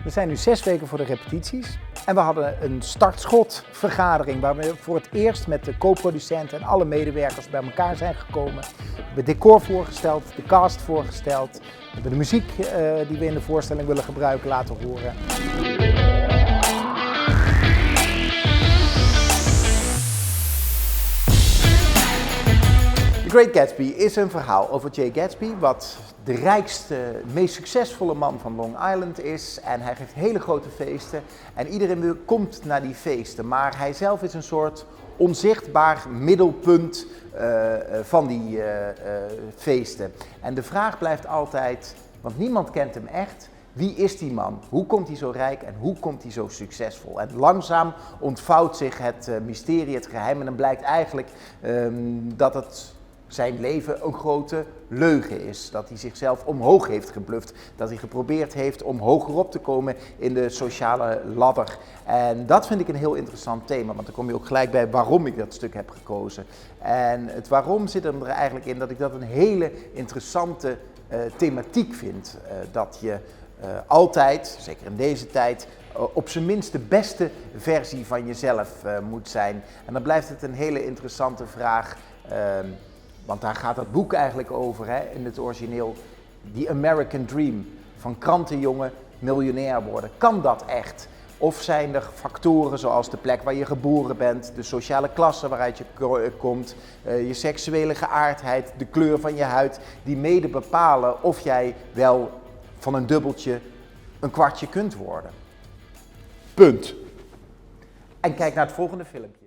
We zijn nu 6 weken voor de repetities en we hadden een start-schot-vergadering waar we voor het eerst met de co-producenten en alle medewerkers bij elkaar zijn gekomen. We hebben het decor voorgesteld, de cast voorgesteld, we hebben de muziek die we in de voorstelling willen gebruiken laten horen. The Great Gatsby is een verhaal over Jay Gatsby, wat de rijkste, meest succesvolle man van Long Island is. En hij geeft hele grote feesten en iedereen komt naar die feesten. Maar hij zelf is een soort onzichtbaar middelpunt van die feesten. En de vraag blijft altijd, want niemand kent hem echt, wie is die man? Hoe komt hij zo rijk en hoe komt hij zo succesvol? En langzaam ontvouwt zich het mysterie, het geheim en dan blijkt eigenlijk dat het zijn leven een grote leugen is. Dat hij zichzelf omhoog heeft gebluft. Dat hij geprobeerd heeft om hoger op te komen in de sociale ladder. En dat vind ik een heel interessant thema, want dan kom je ook gelijk bij waarom ik dat stuk heb gekozen. En het waarom zit er eigenlijk in dat ik dat een hele interessante thematiek vind. Dat je altijd, zeker in deze tijd, op zijn minst de beste versie van jezelf moet zijn. En dan blijft het een hele interessante vraag. Want daar gaat het boek eigenlijk over, hè, in het origineel. The American Dream. Van krantenjongen miljonair worden. Kan dat echt? Of zijn er factoren zoals de plek waar je geboren bent, de sociale klasse waaruit je komt, je seksuele geaardheid, de kleur van je huid, die mede bepalen of jij wel van een dubbeltje een kwartje kunt worden. Punt. En kijk naar het volgende filmpje.